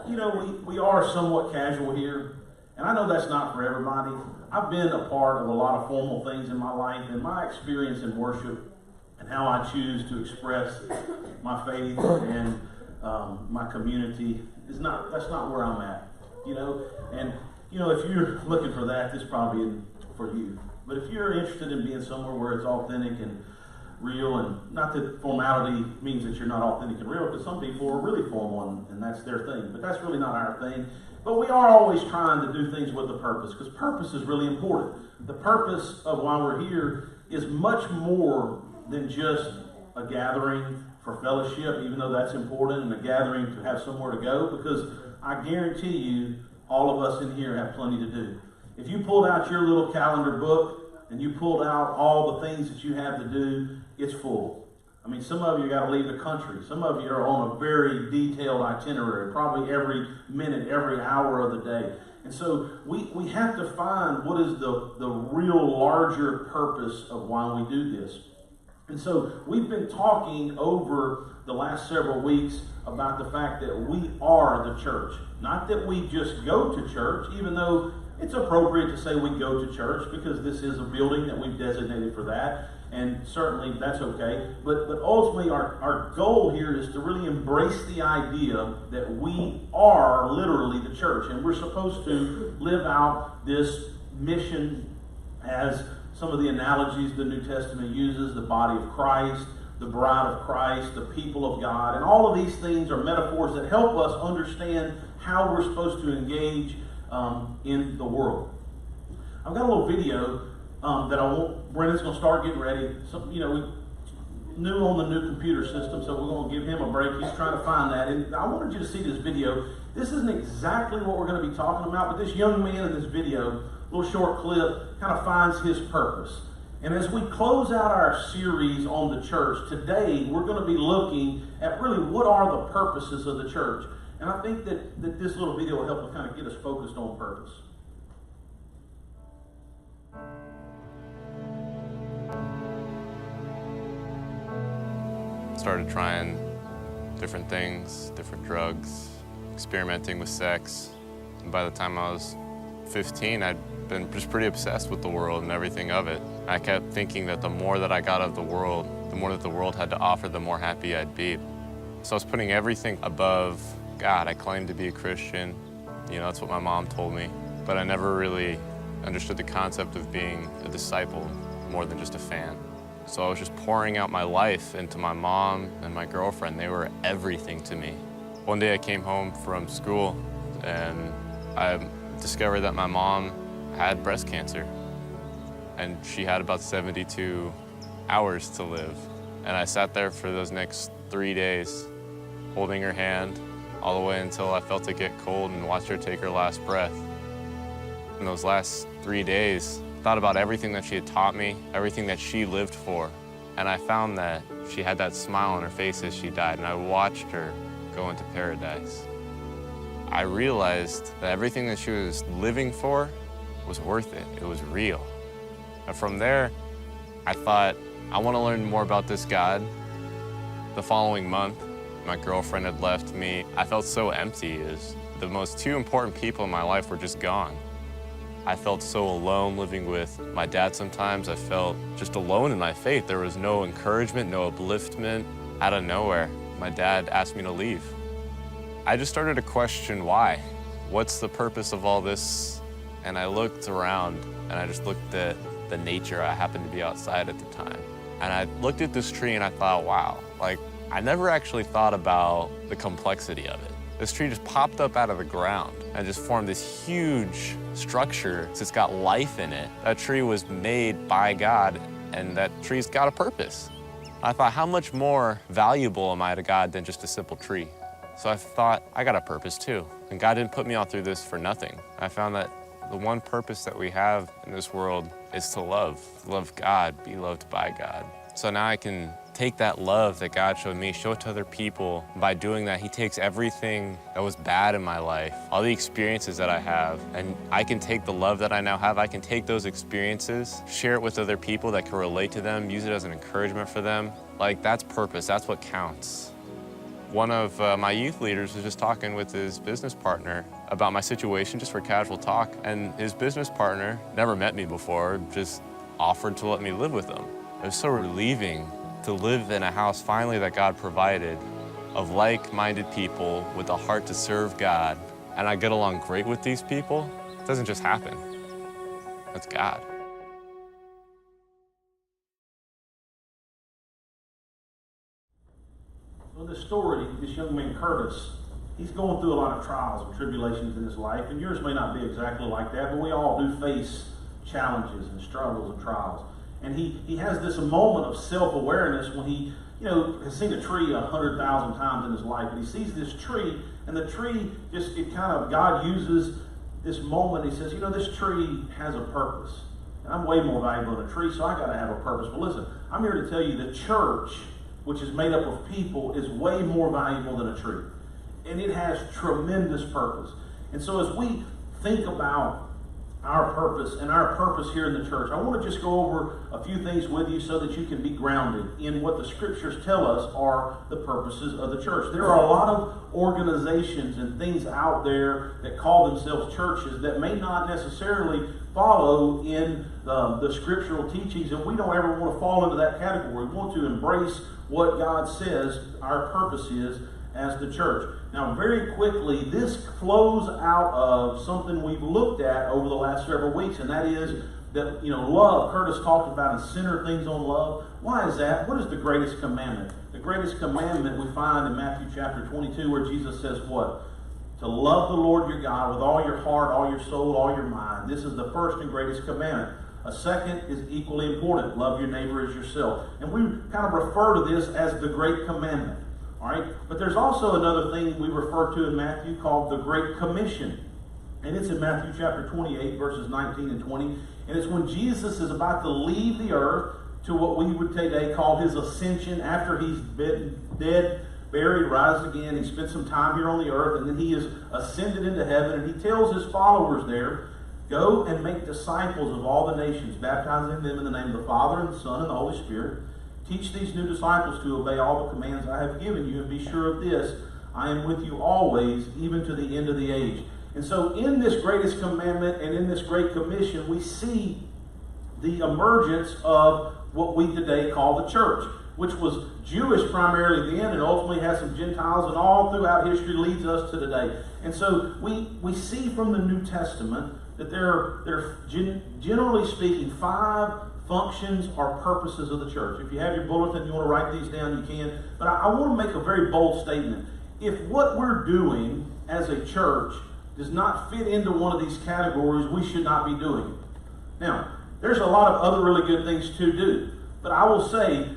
we are somewhat casual here, and I know that's not for everybody. I've been a part of a lot of formal things in my life, and my experience in worship and how I choose to express my faith and my community that's not where I'm at, And, if you're looking for that, this probably isn't for you. But if you're interested in being somewhere where it's authentic and real, and not that formality means that you're not authentic and real, because some people are really formal and that's their thing, but that's really not our thing. But we are always trying to do things with a purpose, because purpose is really important. The purpose of why we're here is much more than just a gathering for fellowship, even though that's important, and a gathering to have somewhere to go, because I guarantee you all of us in here have plenty to do. If you pulled out your little calendar book and you pulled out all the things that you have to do, it's full. I mean, some of you got to leave the country. Some of you are on a very detailed itinerary, probably every minute, every hour of the day. And so we have to find what is the real larger purpose of why we do this. And so we've been talking over the last several weeks about the fact that we are the church. Not that we just go to church, even though it's appropriate to say we go to church, because this is a building that we've designated for that. And certainly that's okay. But ultimately our goal here is to really embrace the idea that we are literally the church. And we're supposed to live out this mission as some of the analogies the New Testament uses: the body of Christ, the bride of Christ, the people of God. And all of these things are metaphors that help us understand how we're supposed to engage in the world. I've got a little video that I want. Brendan's going to start getting ready. We new on the new computer system, so we're going to give him a break. He's trying to find that. And I wanted you to see this video. This isn't exactly what we're going to be talking about, but this young man in this video, little short clip, kind of finds his purpose. And as we close out our series on the church, today we're going to be looking at really what are the purposes of the church. And I think that this little video will help to kind of get us focused on purpose. Started trying different things, different drugs, experimenting with sex. And by the time I was 15, I'd been just pretty obsessed with the world and everything of it. I kept thinking that the more that I got of the world, the more that the world had to offer, the more happy I'd be. So I was putting everything above God. I claimed to be a Christian. That's what my mom told me. But I never really understood the concept of being a disciple more than just a fan. So I was just pouring out my life into my mom and my girlfriend. They were everything to me. One day I came home from school and I discovered that my mom had breast cancer. And she had about 72 hours to live. And I sat there for those next 3 days, holding her hand all the way until I felt it get cold and watched her take her last breath. In those last 3 days, I thought about everything that she had taught me, everything that she lived for. And I found that she had that smile on her face as she died, and I watched her go into paradise. I realized that everything that she was living for was worth it. It was real. And from there, I thought, I want to learn more about this God. The following month, my girlfriend had left me. I felt so empty, as the most two important people in my life were just gone. I felt so alone living with my dad sometimes. I felt just alone in my faith. There was no encouragement, no upliftment. Out of nowhere, my dad asked me to leave. I just started to question why. What's the purpose of all this? And I looked around and I just looked at the nature. I happened to be outside at the time. And I looked at this tree and I thought, wow, I never actually thought about the complexity of it. This tree just popped up out of the ground and just formed this huge structure. It's got life in it. That tree was made by God, and that tree's got a purpose. I thought, how much more valuable am I to God than just a simple tree? So I thought, I got a purpose too. And God didn't put me all through this for nothing. I found that the one purpose that we have in this world is to love God, be loved by God. So now I can take that love that God showed me, show it to other people. And by doing that, He takes everything that was bad in my life, all the experiences that I have, and I can take the love that I now have, I can take those experiences, share it with other people that can relate to them, use it as an encouragement for them. That's purpose, that's what counts. One of my youth leaders was just talking with his business partner about my situation, just for casual talk, and his business partner never met me before, just offered to let me live with them. It was so relieving to live in a house finally that God provided of like-minded people with a heart to serve God, and I get along great with these people. It doesn't just happen. That's God. In this story, this young man, Curtis, he's going through a lot of trials and tribulations in his life, and yours may not be exactly like that, but we all do face challenges and struggles and trials. And he has this moment of self-awareness when he, has seen a tree 100,000 times in his life, and he sees this tree, and the tree God uses this moment. He says, this tree has a purpose, and I'm way more valuable than a tree, so I got to have a purpose. But listen, I'm here to tell you the church, which is made up of people, is way more valuable than a tree. And it has tremendous purpose. And so as we think about our purpose and our purpose here in the church, I want to just go over a few things with you so that you can be grounded in what the scriptures tell us are the purposes of the church. There are a lot of organizations and things out there that call themselves churches that may not necessarily follow in the scriptural teachings, and we don't ever want to fall into that category. We want to embrace what God says our purpose is as the church. Now, very quickly, this flows out of something we've looked at over the last several weeks, and that is that, love. Curtis talked about and center things on love. Why is that? What is the greatest commandment? The greatest commandment we find in Matthew chapter 22, where Jesus says what? To love the Lord your God with all your heart, all your soul, all your mind. This is the first and greatest commandment. A second is equally important. Love your neighbor as yourself. And we kind of refer to this as the Great Commandment. All right? But there's also another thing we refer to in Matthew called the Great Commission. And it's in Matthew chapter 28, verses 19 and 20. And it's when Jesus is about to leave the earth to what we would today call his ascension, after he's been dead, buried, rised again. He spent some time here on the earth, and then he is ascended into heaven. And he tells his followers there, go and make disciples of all the nations, baptizing them in the name of the Father and the Son and the Holy Spirit. Teach these new disciples to obey all the commands I have given you, and be sure of this, I am with you always, even to the end of the age. And so in this greatest commandment and in this great commission, we see the emergence of what we today call the church, which was Jewish primarily then, and ultimately has some Gentiles, and all throughout history leads us to today. And so we see from the New Testament that there are generally speaking 5 functions or purposes of the church. If you have your bulletin, you want to write these down, you can. But I want to make a very bold statement. If what we're doing as a church does not fit into one of these categories, we should not be doing it. Now, there's a lot of other really good things to do. But I will say,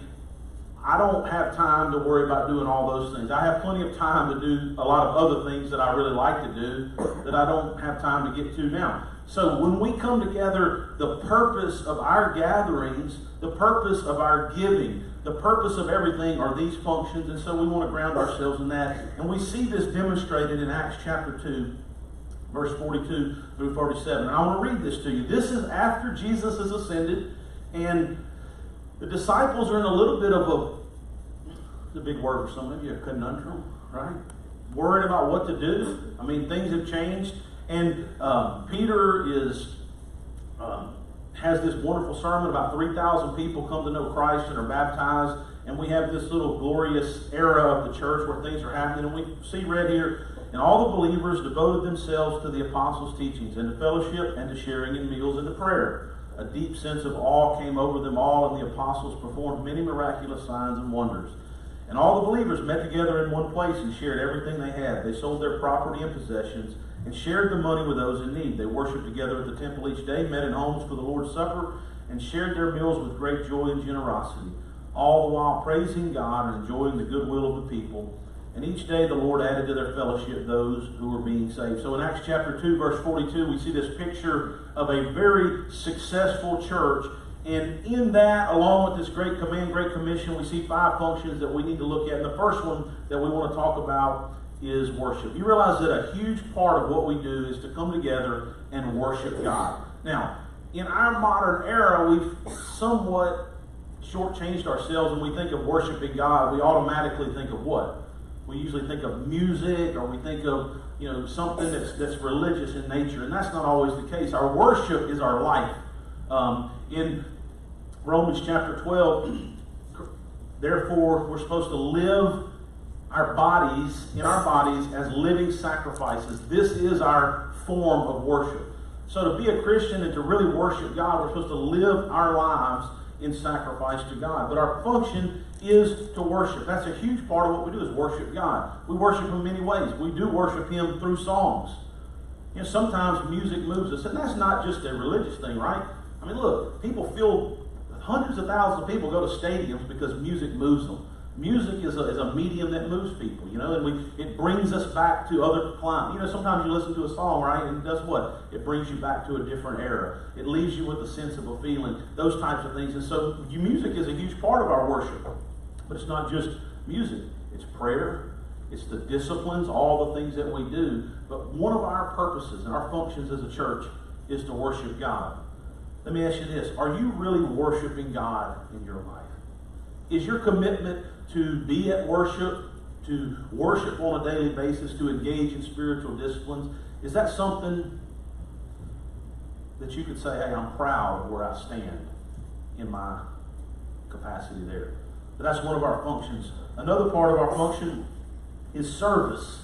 I don't have time to worry about doing all those things. I have plenty of time to do a lot of other things that I really like to do that I don't have time to get to now. So when we come together, the purpose of our gatherings, the purpose of our giving, the purpose of everything are these functions, and so we want to ground ourselves in that. And we see this demonstrated in Acts chapter 2, verse 42 through 47. And I want to read this to you. This is after Jesus has ascended, and the disciples are in a little bit of it's a big word for some of you, a conundrum, right? Worried about what to do. I mean, things have changed. And Peter has this wonderful sermon. About 3,000 people come to know Christ and are baptized. And we have this little glorious era of the church where things are happening. And we see read here, and all the believers devoted themselves to the apostles' teachings and to fellowship and to sharing in meals and to prayer. A deep sense of awe came over them all, and the apostles performed many miraculous signs and wonders. And all the believers met together in one place and shared everything they had. They sold their property and possessions and shared the money with those in need. They worshiped together at the temple each day, met in homes for the Lord's Supper, and shared their meals with great joy and generosity, all the while praising God and enjoying the goodwill of the people. And each day the Lord added to their fellowship those who were being saved. So in Acts chapter 2, verse 42, we see this picture of a very successful church. And in that, along with this great command, great commission, we see 5 functions that we need to look at. And the first one that we want to talk about is worship. You realize that a huge part of what we do is to come together and worship God. Now, in our modern era, we've somewhat shortchanged ourselves. When we think of worshiping God, we automatically think of what? we usually think of music, or we think of, something that's religious in nature, and that's not always the case. Our worship is our life. In Romans chapter 12, therefore, we're supposed to live in our bodies as living sacrifices. This is our form of worship. So to be a Christian and to really worship God, we're supposed to live our lives in sacrifice to God. But our function is to worship. That's a huge part of what we do, is worship God. We worship Him in many ways. We do worship Him through songs. Sometimes music moves us, and that's not just a religious thing, right? I mean, look, hundreds of thousands of people go to stadiums because music moves them. Music is a medium that moves people, and it brings us back to other climes. Sometimes you listen to a song, right, and it does what? It brings you back to a different era. It leaves you with a sense of a feeling, those types of things. And so music is a huge part of our worship. But it's not just music. It's prayer. It's the disciplines, all the things that we do. But one of our purposes and our functions as a church is to worship God. Let me ask you this. Are you really worshiping God in your life? Is your commitment to be at worship, to worship on a daily basis, to engage in spiritual disciplines, is that something that you could say, hey, I'm proud of where I stand in my capacity there? But that's one of our functions. Another part of our function is service,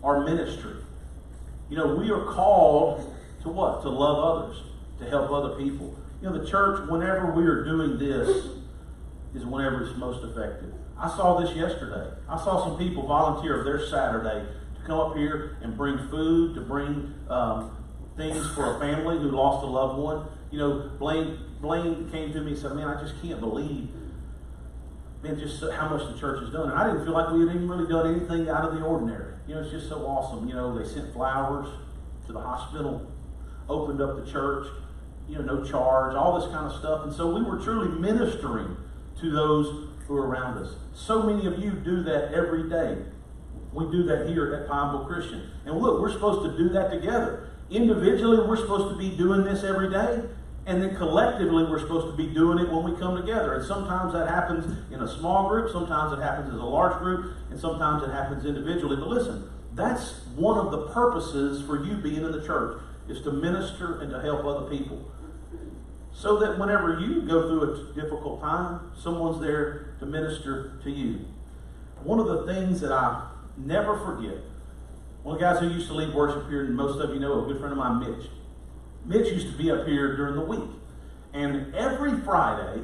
our ministry. We are called to what? To love others, to help other people. The church, whenever we are doing this, is whenever it's most effective. I saw this yesterday. I saw some people volunteer their Saturday to come up here and bring food, to bring things for a family who lost a loved one. Blaine came to me and said, man, I just can't believe just how much the church has done. And I didn't feel like we had even really done anything out of the ordinary. It's just so awesome. They sent flowers to the hospital, opened up the church, no charge, all this kind of stuff. And so we were truly ministering to those who are around us. So many of you do that every day. We do that here at Pineville Christian. And look, we're supposed to do that together. Individually, we're supposed to be doing this every day. And then collectively, we're supposed to be doing it when we come together. And sometimes that happens in a small group, sometimes it happens as a large group, and sometimes it happens individually. But listen, that's one of the purposes for you being in the church, is to minister and to help other people. So that whenever you go through a difficult time, someone's there to minister to you. One of the things that I never forget, one of the guys who used to lead worship here, and most of you know, a good friend of mine, Mitch. Mitch used to be up here during the week. And every Friday,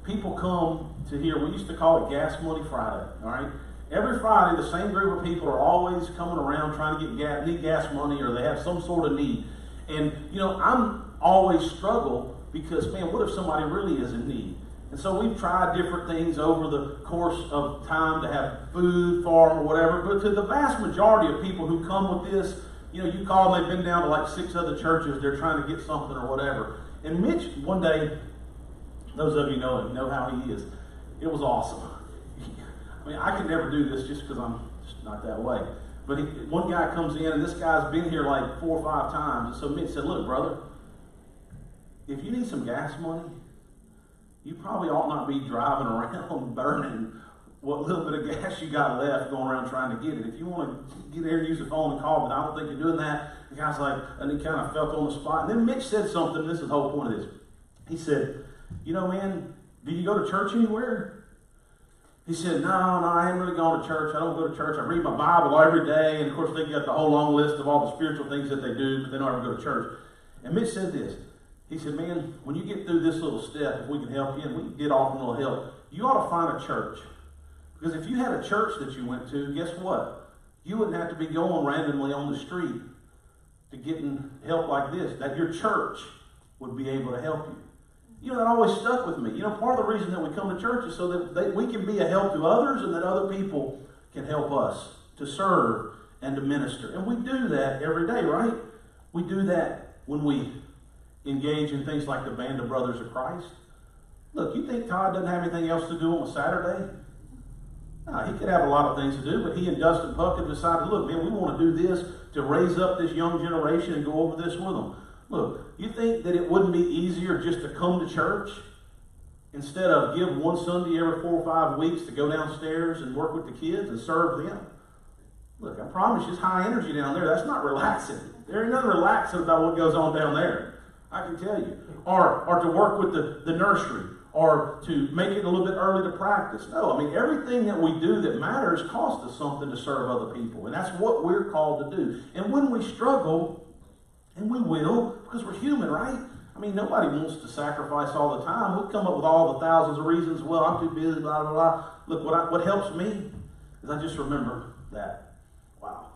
people come to hear, we used to call it Gas Money Friday, all right? Every Friday, the same group of people are always coming around trying to need gas money, or they have some sort of need. And, I'm always struggle because, man, what if somebody really is in need? And so we've tried different things over the course of time to have food for them or whatever. But to the vast majority of people who come with this, you call them, they've been down to like 6 other churches, they're trying to get something or whatever. And Mitch, one day, those of you know him, know how he is. It was awesome. I mean, I could never do this just because I'm just not that way. But one guy comes in, and this guy's been here like 4 or 5 times. And so Mitch said, look, brother, if you need some gas money, you probably ought not be driving around burning what little bit of gas you got left going around trying to get it. If you want to get there and use the phone and call, but I don't think you're doing that. The guy's like, and he kind of felt on the spot. And then Mitch said something, and this is the whole point of this. He said, man, do you go to church anywhere? He said, no, I ain't really going to church. I don't go to church. I read my Bible every day. And of course, they got the whole long list of all the spiritual things that they do, but they don't ever go to church. And Mitch said this. He said, man, when you get through this little step, if we can help you, and we can get off a little help, you ought to find a church. Because if you had a church that you went to, guess what? You wouldn't have to be going randomly on the street to getting help like this. That your church would be able to help you. That always stuck with me. Part of the reason that we come to church is so that we can be a help to others and that other people can help us to serve and to minister. And we do that every day, right? We do that when we engage in things like the Band of Brothers of Christ. Look, you think Todd doesn't have anything else to do on a Saturday? No, he could have a lot of things to do, but he and Dustin Puckett decided, look, man, we want to do this to raise up this young generation and go over this with them. Look, you think that it wouldn't be easier just to come to church instead of give one Sunday every 4 or 5 weeks to go downstairs and work with the kids and serve them. Look, I promise you, it's high energy down there. That's not relaxing. There ain't nothing relaxing about what goes on down there. I can tell you. Or to work with the nursery, or to make it a little bit early to practice. No, I mean, everything that we do that matters costs us something to serve other people. And that's what we're called to do. And when we struggle, and we will, because we're human, right? I mean, nobody wants to sacrifice all the time. We'll come up with all the thousands of reasons. Well, I'm too busy, blah, blah, blah. Look, what helps me is I just remember that. Wow.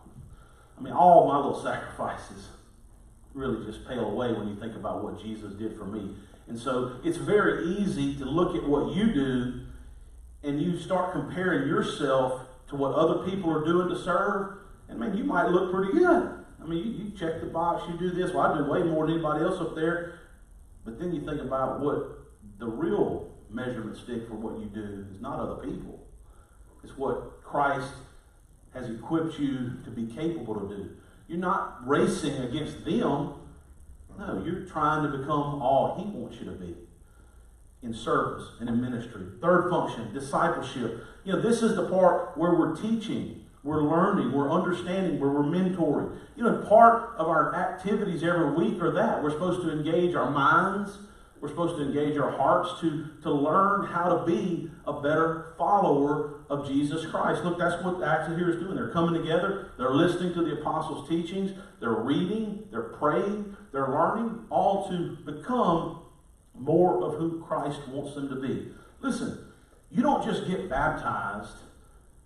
I mean, all my little sacrifices really just pale away when you think about what Jesus did for me. And so it's very easy to look at what you do and you start comparing yourself to what other people are doing to serve. And man, you might look pretty good. I mean, you check the box, you do this. Well, I do way more than anybody else up there. But then you think about what the real measurement stick for what you do is not other people. It's what Christ has equipped you to be capable to do. You're not racing against them. No, you're trying to become all He wants you to be in service and in ministry. Third function, discipleship. You know, this is the part where we're teaching, we're learning, we're understanding, where we're mentoring. You know, part of our activities every week are that. We're supposed to engage our minds. We're supposed to engage our hearts to learn how to be a better follower of Jesus Christ. Look, that's what Acts here is doing. They're coming together. They're listening to the apostles' teachings. They're reading. They're praying. They're learning, all to become more of who Christ wants them to be. Listen, you don't just get baptized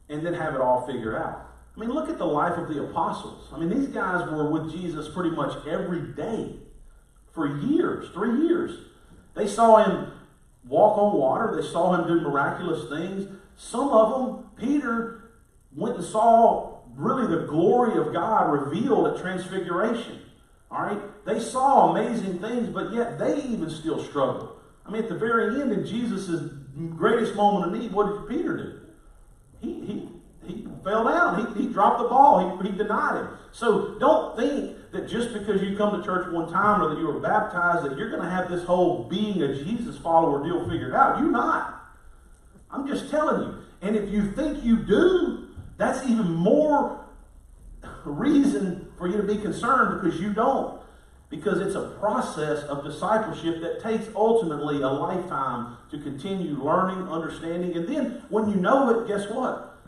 and then have it all figured out. I mean, look at the life of the apostles. I mean, these guys were with Jesus pretty much every day for years, 3 years. They saw Him walk on water. They saw Him do miraculous things. Some of them, Peter went and saw really the glory of God revealed at Transfiguration. All right? They saw amazing things, but yet they even still struggled. I mean, at the very end, in Jesus' greatest moment of need, what did Peter do? He fell down. He dropped the ball. He denied Him. So don't think that just because you come to church one time or that you were baptized that you're going to have this whole being a Jesus follower deal figured out. You're not. I'm just telling you. And if you think you do, that's even more reason for you to be concerned, because you don't. Because it's a process of discipleship that takes ultimately a lifetime to continue learning, understanding. And then when you know it, guess what?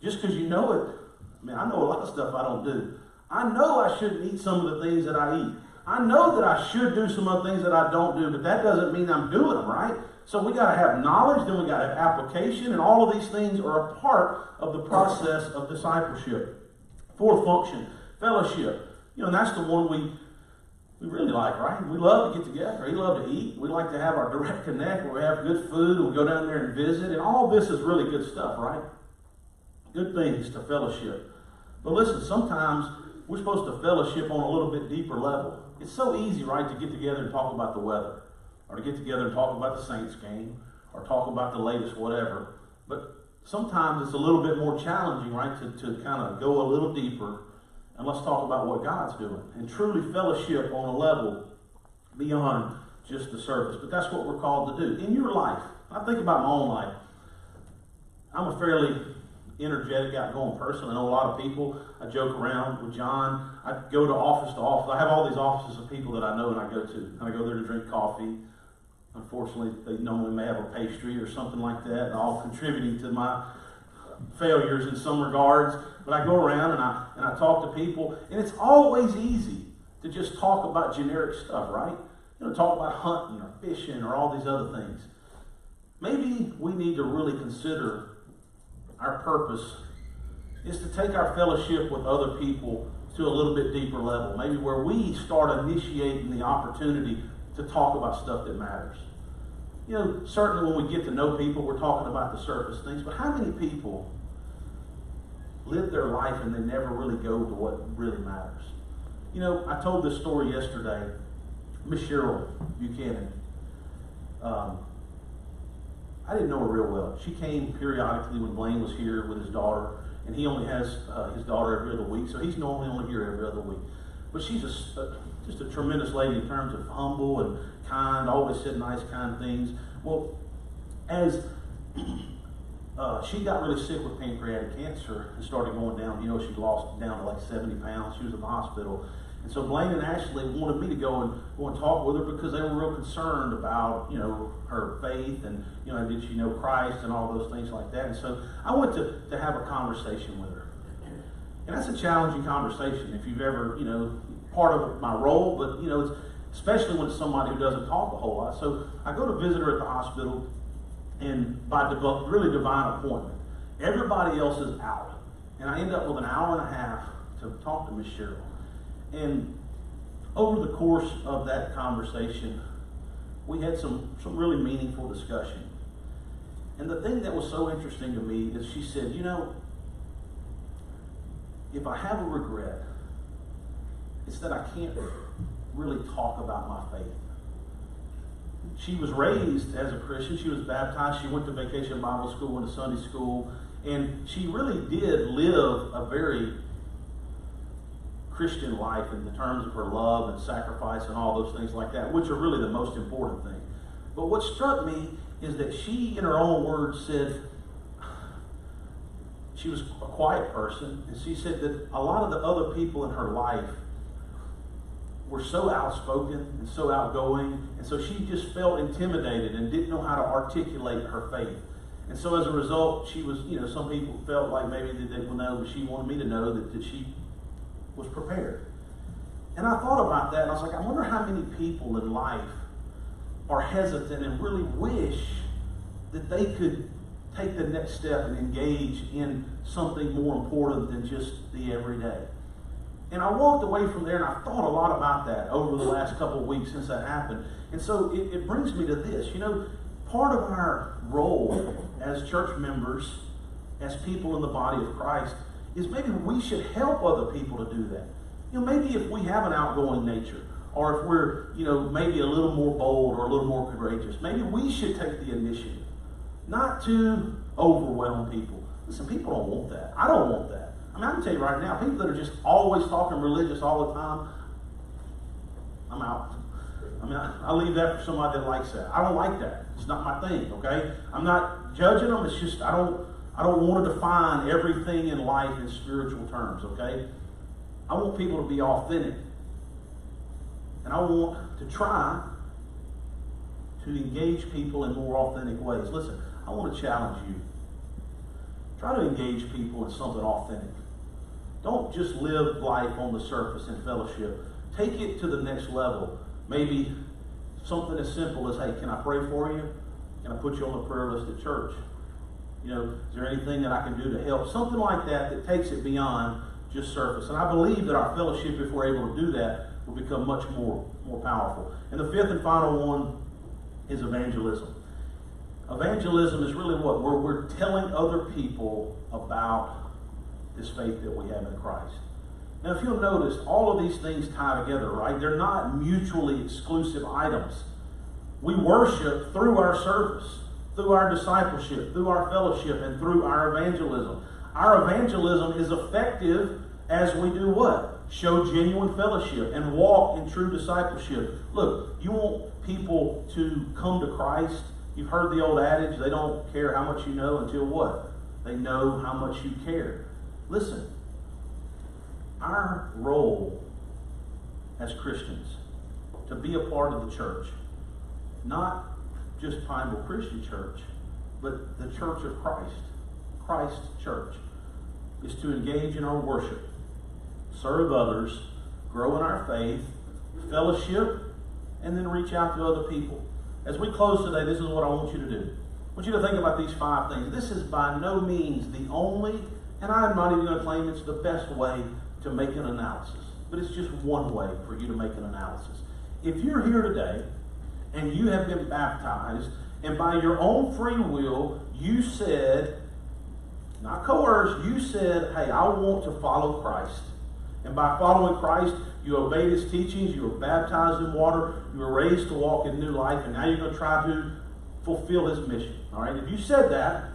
Just because you know it, I mean, I know a lot of stuff I don't do. I know I shouldn't eat some of the things that I eat. I know that I should do some of the things that I don't do, but that doesn't mean I'm doing them, right? So we got to have knowledge, then we got to have application, and all of these things are a part of the process of discipleship. Fourth function, fellowship. You know, and that's the one we really like, right? We love to get together. We love to eat. We like to have our direct connect where we have good food and we go down there and visit. And all this is really good stuff, right? Good things to fellowship. But listen, sometimes we're supposed to fellowship on a little bit deeper level. It's so easy, right, to get together and talk about the weather, or to get together and talk about the Saints game, or talk about the latest whatever. But sometimes it's a little bit more challenging, right, to kind of go a little deeper, and let's talk about what God's doing, and truly fellowship on a level beyond just the surface. But that's what we're called to do. In your life, I think about my own life. I'm a fairly energetic, outgoing person. I know a lot of people. I joke around with John. I go to office. I have all these offices of people that I know and I go to. And I go there to drink coffee. Unfortunately, they normally may have a pastry or something like that, and all contributing to my failures in some regards. But I go around and I talk to people, and it's always easy to just talk about generic stuff, right? You know, talk about hunting or fishing or all these other things. Maybe we need to really consider our purpose is to take our fellowship with other people to a little bit deeper level. Maybe where we start initiating the opportunity to talk about stuff that matters. You know, certainly when we get to know people, we're talking about the surface things, but how many people live their life and they never really go to what really matters? You know, I told this story yesterday. Miss Cheryl Buchanan, I didn't know her real well. She came periodically when Blaine was here with his daughter, and he only has his daughter every other week, so he's normally only here every other week. But she's just a tremendous lady in terms of humble and kind, always said nice, kind things. Well, as she got really sick with pancreatic cancer and started going down, she lost down to like 70 pounds. She was in the hospital. And so Blaine and Ashley wanted me to go and talk with her because they were real concerned about, her faith and, did she know Christ and all those things like that. And so I went to have a conversation with her. And that's a challenging conversation if you've ever, part of my role, but, it's, especially when it's somebody who doesn't talk a whole lot. So I go to visit her at the hospital, and by really divine appointment, everybody else is out. And I end up with an hour and a half to talk to Miss Cheryl. And over the course of that conversation, we had some really meaningful discussion. And the thing that was so interesting to me is she said, if I have a regret, it's that I can't really talk about my faith. She was raised as a Christian. She was baptized. She went to Vacation Bible School and to Sunday school. And she really did live a very Christian life in the terms of her love and sacrifice and all those things like that, which are really the most important thing. But what struck me is that she, in her own words, said she was a quiet person, and she said that a lot of the other people in her life were so outspoken and so outgoing, and so she just felt intimidated and didn't know how to articulate her faith. And so as a result, she was, some people felt like maybe that they would know, but she wanted me to know that she was prepared. And I thought about that, and I was like, I wonder how many people in life are hesitant and really wish that they could take the next step and engage in something more important than just the everyday. And I walked away from there, and I thought a lot about that over the last couple of weeks since that happened. And so it brings me to this. Part of our role as church members, as people in the body of Christ, is maybe we should help other people to do that. Maybe if we have an outgoing nature, or if we're, maybe a little more bold or a little more courageous, maybe we should take the initiative. Not to overwhelm people. Listen, people don't want that. I don't want that. I can tell you right now, people that are just always talking religious all the time, I'm out. I leave that for somebody that likes that. I don't like that. It's not my thing, okay? I'm not judging them. It's just I don't want to define everything in life in spiritual terms, okay? I want people to be authentic. And I want to try to engage people in more authentic ways. Listen, I want to challenge you. Try to engage people in something authentic. Don't just live life on the surface in fellowship. Take it to the next level. Maybe something as simple as, hey, can I pray for you? Can I put you on the prayer list at church? Is there anything that I can do to help? Something like that takes it beyond just surface. And I believe that our fellowship, if we're able to do that, will become much more powerful. And the fifth and final one is evangelism. Evangelism is really what? Where we're telling other people about this faith that we have in Christ. Now, if you'll notice, all of these things tie together, right? They're not mutually exclusive items. We worship through our service, through our discipleship, through our fellowship, and through our evangelism. Our evangelism is effective as we do what? Show genuine fellowship and walk in true discipleship. Look, you want people to come to Christ. You've heard the old adage, they don't care how much you know until what? They know how much you care. Listen, our role as Christians to be a part of the church, not just Pineville Christian Church, but the Church of Christ, Christ's church, is to engage in our worship, serve others, grow in our faith, fellowship, and then reach out to other people. As we close today, this is what I want you to do. I want you to think about these 5 things. This is by no means the only, and I'm not even going to claim it's the best way to make an analysis, but it's just one way for you to make an analysis. If you're here today and you have been baptized, and by your own free will, you said, not coerced, you said, hey, I want to follow Christ. And by following Christ, you obeyed his teachings, you were baptized in water, you were raised to walk in new life, and now you're going to try to fulfill his mission. All right? If you said that,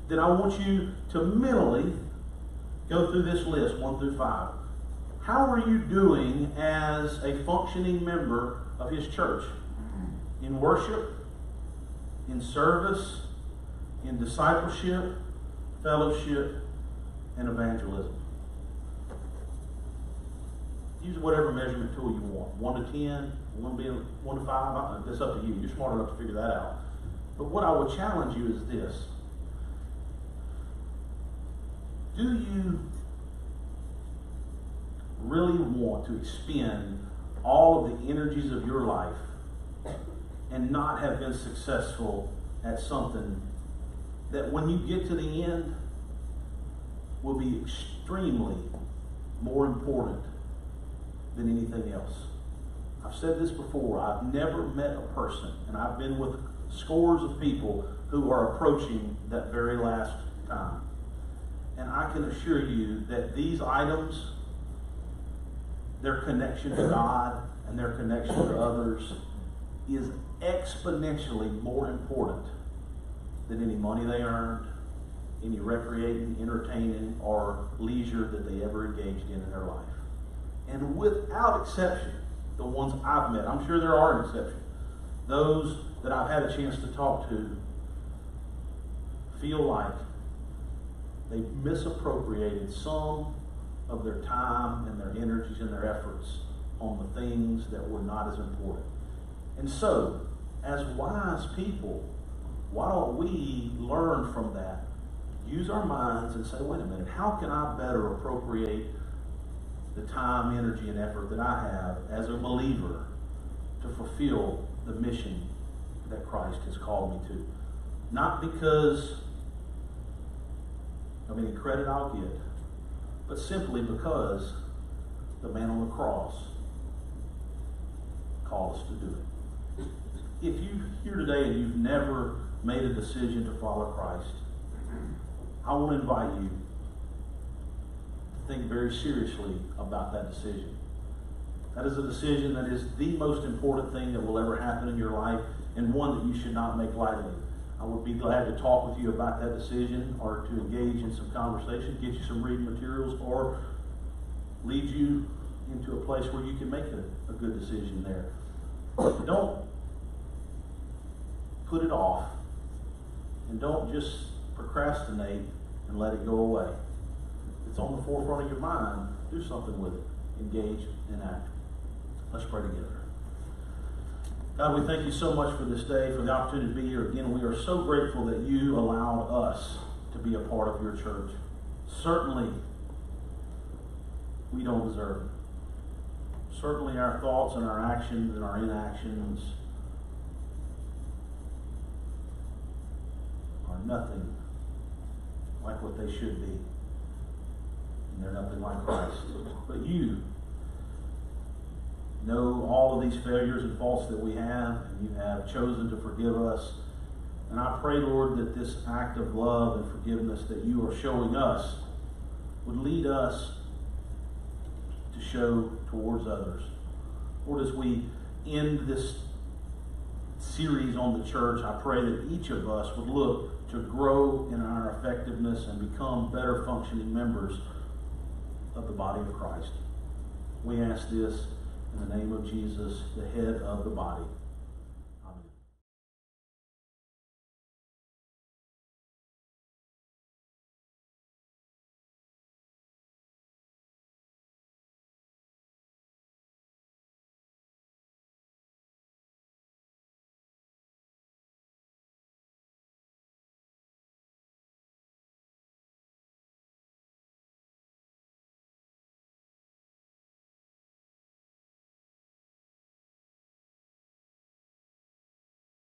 then I want you to mentally go through this list, 1 through 5. How are you doing as a functioning member of his church? In worship, in service, in discipleship, fellowship, and evangelism. Use whatever measurement tool you want. 1 to 10, 1 to 5. That's up to you. You're smart enough to figure that out. But what I would challenge you is this. Do you really want to expend all of the energies of your life and not have been successful at something that when you get to the end will be extremely more important than anything else? I've said this before. I've never met a person, and I've been with scores of people who are approaching that very last time. And I can assure you that these items, their connection to God and their connection to others, is exponentially more important than any money they earned, any recreating, entertaining, or leisure that they ever engaged in their life. And without exception, the ones I've met, I'm sure there are exceptions, those that I've had a chance to talk to feel like they've misappropriated some of their time and their energies and their efforts on the things that were not as important. And so, as wise people, why don't we learn from that? Use our minds and say, wait a minute, how can I better appropriate the time, energy, and effort that I have as a believer to fulfill the mission that Christ has called me to? Not because of any credit I'll get, but simply because the man on the cross called us to do it. If you're here today and you've never made a decision to follow Christ, I want to invite you to think very seriously about that decision. That is a decision that is the most important thing that will ever happen in your life, and one that you should not make lightly. I would be glad to talk with you about that decision, or to engage in some conversation, get you some reading materials, or lead you into a place where you can make a good decision there. Don't put it off, and don't just procrastinate and let it go away. If it's on the forefront of your mind, do something with it. Engage and act. Let's pray together. God, we thank you so much for this day, for the opportunity to be here again. We are so grateful that you allowed us to be a part of your church. Certainly, we don't deserve it. Certainly, our thoughts and our actions and our inactions are nothing like what they should be. And they're nothing like Christ. But you know all of these failures and faults that we have, and you have chosen to forgive us. And I pray, Lord, that this act of love and forgiveness that you are showing us would lead us to show towards others. Lord, as we end this series on the church, I pray that each of us would look to grow in our effectiveness and become better functioning members of the body of Christ. We ask this in the name of Jesus, the head of the body.